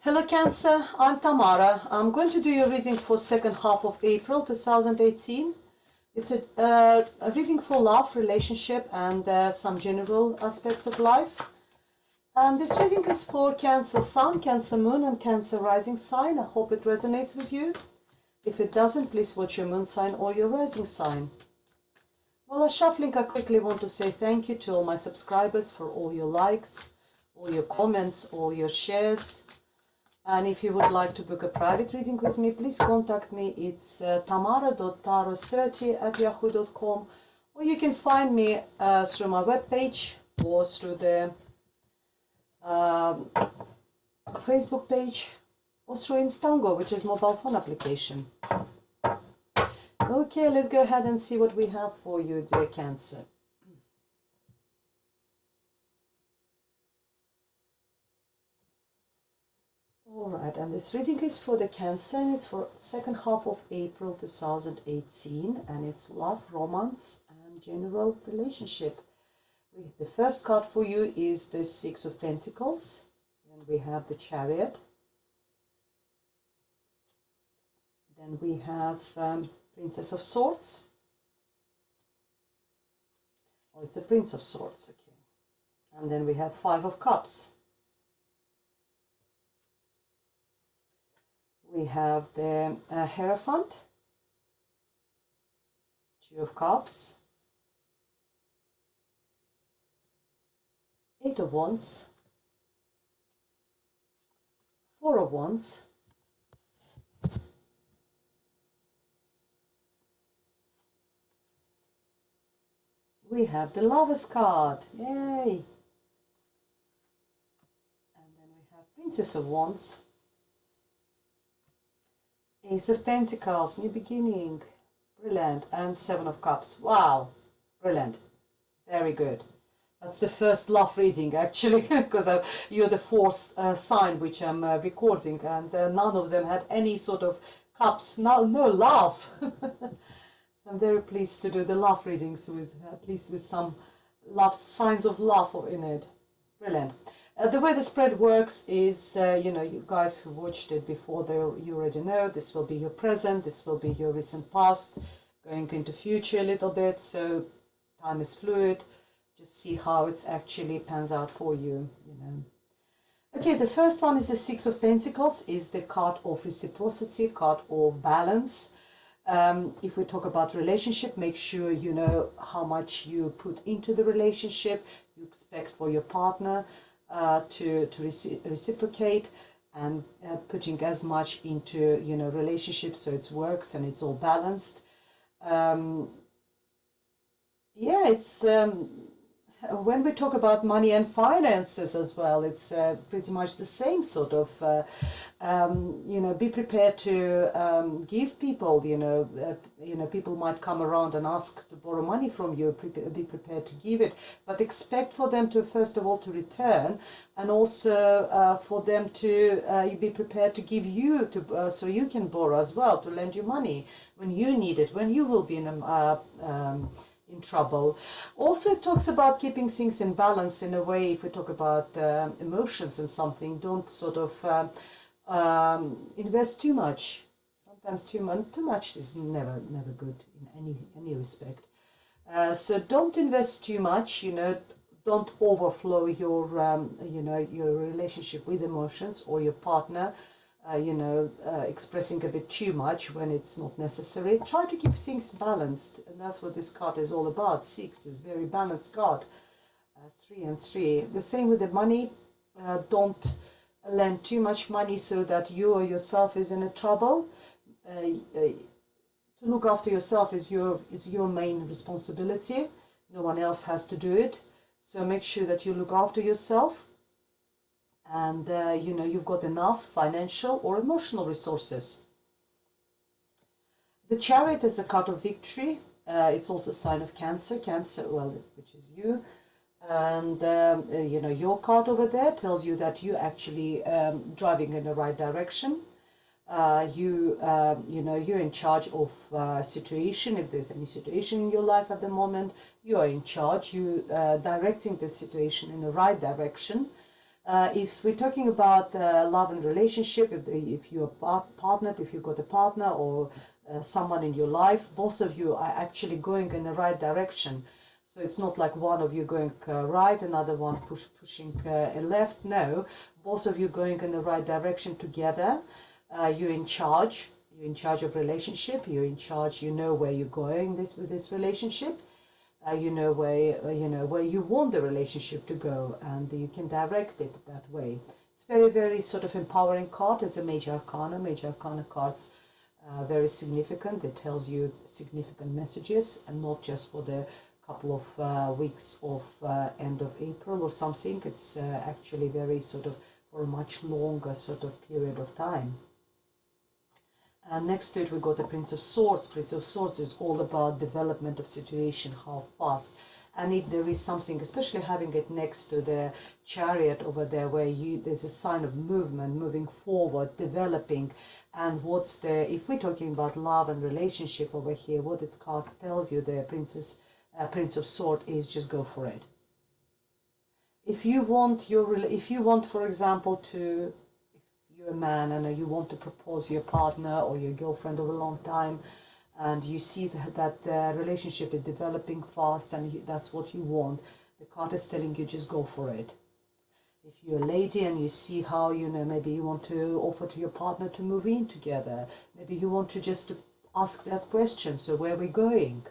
Hello Cancer, I'm Tamara. I'm going to do your reading for second half of April 2018. It's a reading for love, relationship and some general aspects of life. And this reading is for Cancer Sun, Cancer Moon and Cancer Rising sign. I hope it resonates with you. If it doesn't, please watch your moon sign or your rising sign. While I'm shuffling, I quickly want to say thank you to all my subscribers for all your likes, all your comments, all your shares. And if you would like to book a private reading with me, please contact me. It's tamara.tarot30@yahoo.com, or you can find me through my webpage or through the Facebook page or through Instango, which is mobile phone application. Okay, let's go ahead and see what we have for you, dear Cancer. Alright, and this reading is for the Cancer, and it's for second half of April 2018, and it's love, romance, and general relationship. The first card for you is the Six of Pentacles, then we have the Chariot, then we have Princess of Swords. Oh, it's a Prince of Swords, okay. And then we have Five of Cups. We have the Hierophant, Two of Cups, Eight of Wands, Four of Wands, we have the Lovers card, yay! And then we have Princess of Wands, Ace of Pentacles, new beginning, brilliant, and Seven of Cups. Wow, brilliant, very good. That's the first love reading actually, because you're the fourth sign which I'm recording, and none of them had any sort of cups, no love. So I'm very pleased to do the love readings with at least with some love signs of love in it. Brilliant. The way the spread works is, you guys who watched it before, you already know, this will be your present, this will be your recent past, going into future a little bit, so time is fluid, just see how it actually pans out for you, Okay, the first one is the Six of Pentacles, is the card of reciprocity, card of balance. If we talk about relationship, make sure you know how much you put into the relationship, you expect for your partner, to reciprocate, and putting as much into relationship so it works and it's all balanced. Yeah, it's when we talk about money and finances as well, it's pretty much the same sort of be prepared to give people, people might come around and ask to borrow money from you, be prepared to give it, but expect for them to, first of all, to return, and also for them to be prepared to give you, so you can borrow as well, to lend you money when you need it, when you will be in trouble. Also, it talks about keeping things in balance in a way. If we talk about emotions and something, don't sort of invest too much. Sometimes too much is never good in any respect. So don't invest too much. Don't overflow your your relationship with emotions, or your partner. Expressing a bit too much when it's not necessary. Try to keep things balanced, and that's what this card is all about. Six is very balanced card. 3 and 3. The same with the money. Don't lend too much money so that you or yourself is in a trouble. To look after yourself is your main responsibility. No one else has to do it. So make sure that you look after yourself, and you've got enough financial or emotional resources. The Chariot is a card of victory. It's also a sign of Cancer, which is you. And your card over there tells you that you're actually driving in the right direction. You're in charge of situation. If there's any situation in your life at the moment, you are in charge. You directing the situation in the right direction. If we're talking about love and relationship, if you're partnered, if you've got a partner or someone in your life, both of you are actually going in the right direction. So it's not like one of you going right, another one pushing left. No, both of you going in the right direction together. You're in charge. You're in charge of relationship. You're in charge. You know where you're going with this relationship. You know where you want the relationship to go, and you can direct it that way. It's very, very sort of empowering card. It's a major arcana. Major arcana cards very significant. It tells you significant messages, and not just for the couple of weeks of end of April or something. It's actually very sort of for a much longer sort of period of time. And next to it we got the Prince of Swords. Prince of Swords is all about development of situation, how fast. And if there is something, especially having it next to the Chariot over there, where there's a sign of movement, moving forward, developing. And if we're talking about love and relationship over here, what it card tells you, the Prince of Swords, is just go for it. If you want, for example, if you're a man and you want to propose your partner or your girlfriend over a long time, and you see that the relationship is developing fast, and that's what you want, the card is telling you just go for it. If you're a lady and you see how, maybe you want to offer to your partner to move in together, maybe you want to just ask that question, so where are we going?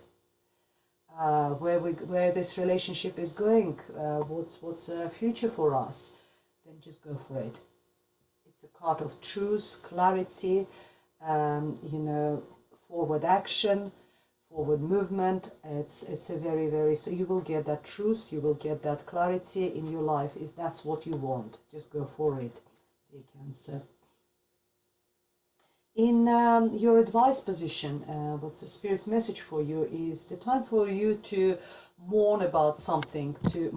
Where this relationship is going, what's the future for us, then just go for it. It's a card of truth, clarity, forward action, forward movement. It's a very, very, so you will get that truth, you will get that clarity in your life. If that's what you want, just go for it, dear Cancer. In your advice position, what's the Spirit's message for you is the time for you to mourn about something, to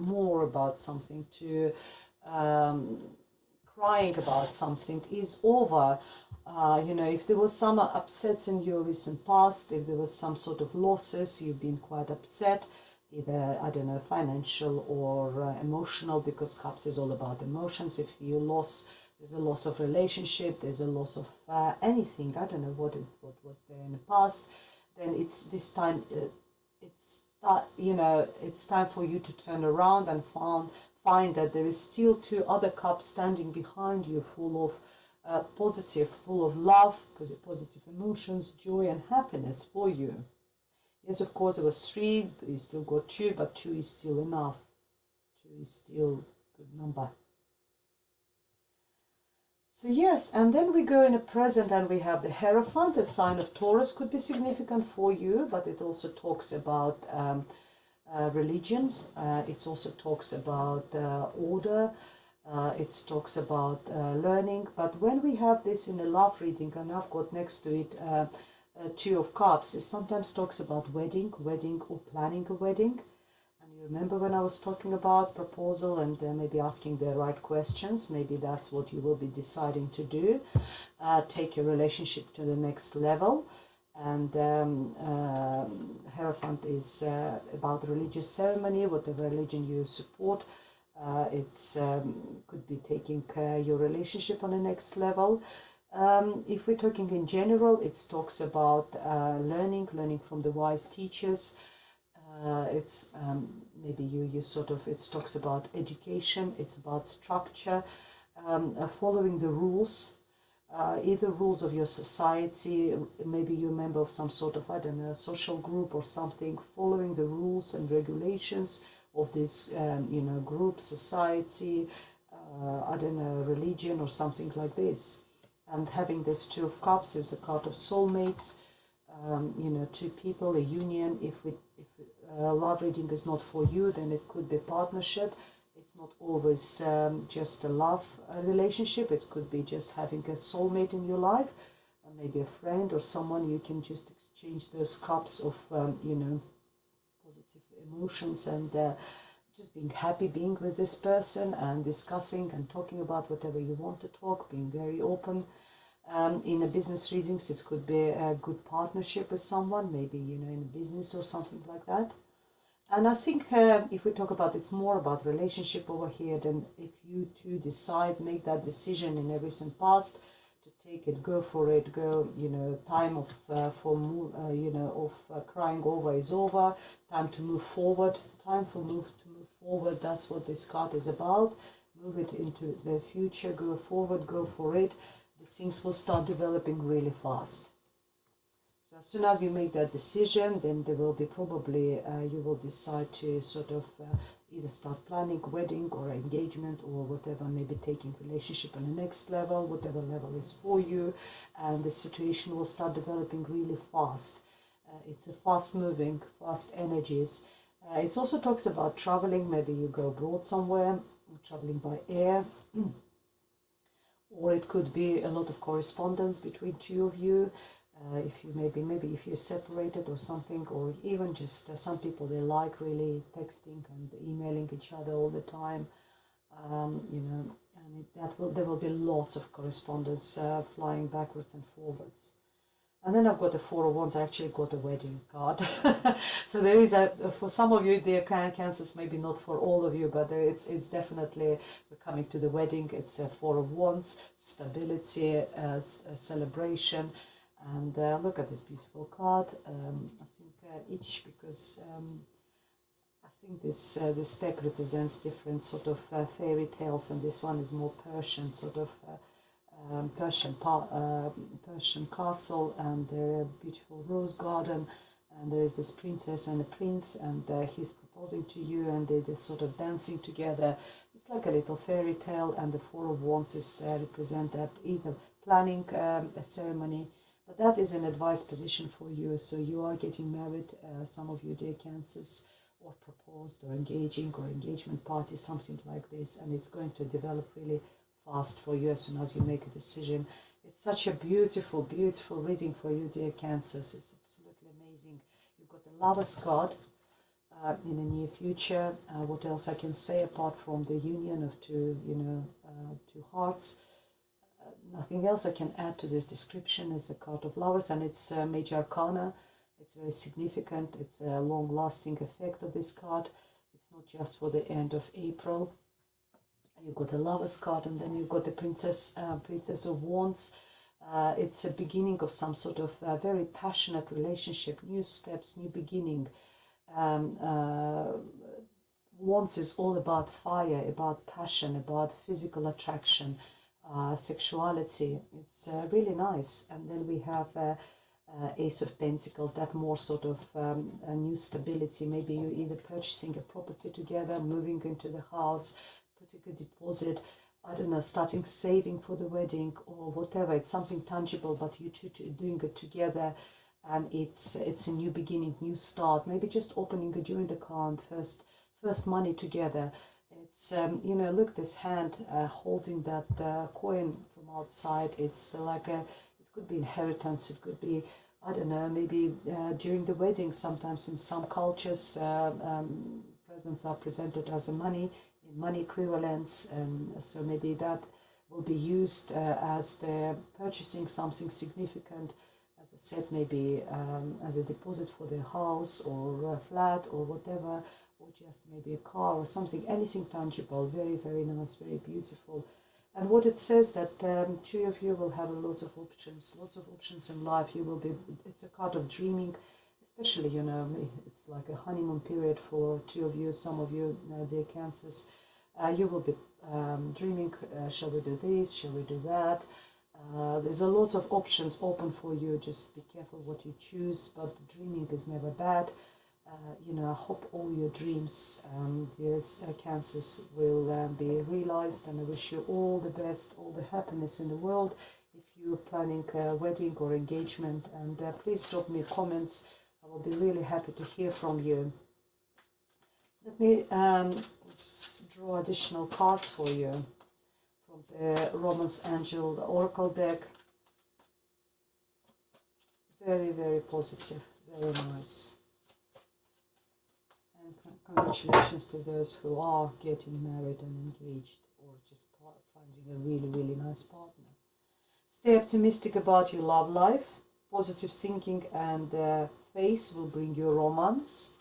crying about something is over. If there was some upsets in your recent past, if there was some sort of losses, you've been quite upset, either, I don't know, financial or emotional, because Cups is all about emotions. If you there's a loss of relationship, there's a loss of anything, I don't know what was there in the past, then it's this time, it's time for you to turn around and find that there is still two other cups standing behind you, full of positive, full of love, positive emotions, joy and happiness for you. Yes, of course, there was 3, but you still got 2, but 2 is still enough. 2 is still a good number. So yes, and then we go in the present and we have the Hierophant. The sign of Taurus could be significant for you, but it also talks about religions. It also talks about order. It talks about learning. But when we have this in a love reading, and I've got next to it 2 of Cups, it sometimes talks about wedding or planning a wedding. Remember when I was talking about proposal and maybe asking the right questions? Maybe that's what you will be deciding to do. Take your relationship to the next level. And Hierophant is about religious ceremony, whatever religion you support. It's could be taking your relationship on the next level. If we're talking in general, it talks about learning from the wise teachers. It's maybe you sort of, it talks about education, it's about structure, following the rules, either rules of your society, maybe you're a member of some sort of, I don't know, social group or something, following the rules and regulations of this, group, society, I don't know, religion or something like this. And having this 2 of Cups is a card of soulmates, 2 people, a union. If love reading is not for you, then it could be partnership. It's not always just a love relationship. It could be just having a soulmate in your life, maybe a friend or someone you can just exchange those cups of, positive emotions and just being happy being with this person and discussing and talking about whatever you want to talk, being very open. In a business readings, it could be a good partnership with someone, maybe, in a business or something like that. And I think if we talk about, it's more about relationship over here. Then if you two decide, make that decision in a recent past to take it, go for it, go. Time of crying over is over. Time to move forward. Time for move to move forward. That's what this card is about. Move it into the future. Go forward. Go for it. The things will start developing really fast. So as soon as you make that decision, then there will be probably, you will decide to sort of either start planning wedding or engagement or whatever, maybe taking relationship on the next level, whatever level is for you, and the situation will start developing really fast. It's a fast moving, fast energies. It also talks about traveling, maybe you go abroad somewhere, traveling by air, or it could be a lot of correspondence between two of you. If you maybe if you're separated or something, or even just some people, they like really texting and emailing each other all the time, and there will be lots of correspondence flying backwards and forwards. And then I've got the Four of Wands. I actually got a wedding card. So there is for some of you, dear Cancers, maybe not for all of you, but it's definitely, we're coming to the wedding. It's a Four of Wands, stability, a celebration. And look at this beautiful card. I think each, because I think this deck represents different sort of fairy tales, and this one is more Persian, sort of Persian castle, and a beautiful rose garden, and there is this princess and a prince, and he's proposing to you, and they're just sort of dancing together. It's like a little fairy tale, and the Four of Wands is represent that either planning a ceremony. But that is an advice position for you. So you are getting married, some of you, dear Cancers, or proposed, or engaging, or engagement party, something like this. And it's going to develop really fast for you as soon as you make a decision. It's such a beautiful, beautiful reading for you, dear Cancers. It's absolutely amazing. You've got the Lover's card in the near future. What else I can say apart from the union of two hearts? Nothing else I can add to this description is the card of Lovers, and it's Major Arcana. It's very significant. It's a long-lasting effect of this card. It's not just for the end of April. You've got the Lovers card, and then you've got the Princess of Wands. It's a beginning of some sort of very passionate relationship, new steps, new beginning. Wands is all about fire, about passion, about physical attraction. Sexuality. It's really nice. And then we have Ace of Pentacles, that more sort of a new stability. Maybe you're either purchasing a property together, moving into the house, putting a deposit, I don't know, starting saving for the wedding or whatever. It's something tangible, but you two doing it together, and it's a new beginning, new start. Maybe just opening a joint account, first money together. It's, look, this hand holding that coin from outside. It's like it could be inheritance. It could be, I don't know, maybe during the wedding, sometimes in some cultures, presents are presented as a money, in money equivalents. So maybe that will be used as they're purchasing something significant. As I said, maybe as a deposit for their house or a flat or whatever, or just maybe a car or something, anything tangible. Very, very nice, very beautiful. And what it says that two of you will have lots of options in life. You will be, it's a card of dreaming, especially, it's like a honeymoon period for two of you, some of you, dear Cancers. You will be dreaming, shall we do this, shall we do that? There's a lot of options open for you. Just be careful what you choose, but dreaming is never bad. I hope all your dreams, dear Cancers, will be realized, and I wish you all the best, all the happiness in the world if you're planning a wedding or engagement. And please drop me comments. I will be really happy to hear from you. Let me draw additional cards for you from the Romance Angel Oracle deck. Very, very positive, very nice. Congratulations to those who are getting married and engaged, or just finding a really, really nice partner. Stay optimistic about your love life. Positive thinking and faith will bring you romance.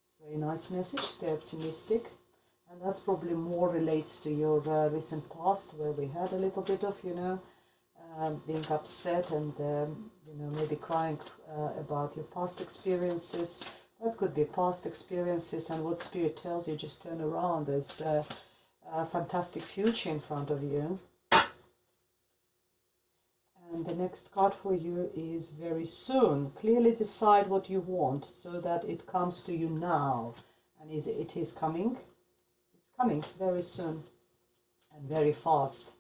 It's Very nice message. Stay optimistic. And that's probably more relates to your recent past, where we had a little bit of, being upset and, maybe crying about your past experiences. That could be past experiences, and what Spirit tells you, just turn around. There's a fantastic future in front of you. And the next card for you is very soon. Clearly decide what you want so that it comes to you now. And it is coming. It's coming very soon and very fast.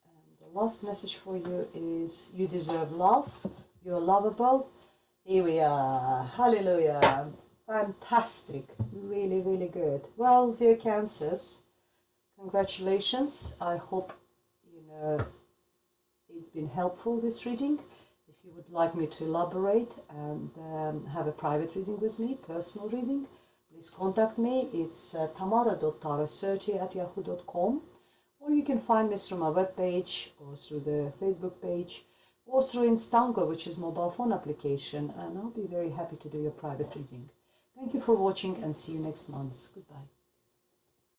And the last message for you is you deserve love. You're lovable. Here we are. Hallelujah. Fantastic. Really, really good. Well, dear Cancers, congratulations. I hope it's been helpful, this reading. If you would like me to elaborate and have a private reading with me, personal reading, please contact me. It's tamara.tarot30@yahoo.com, or you can find me through my webpage or through the Facebook page or through Instango, which is mobile phone application, and I'll be very happy to do your private reading. Thank you for watching and see you next month. Goodbye.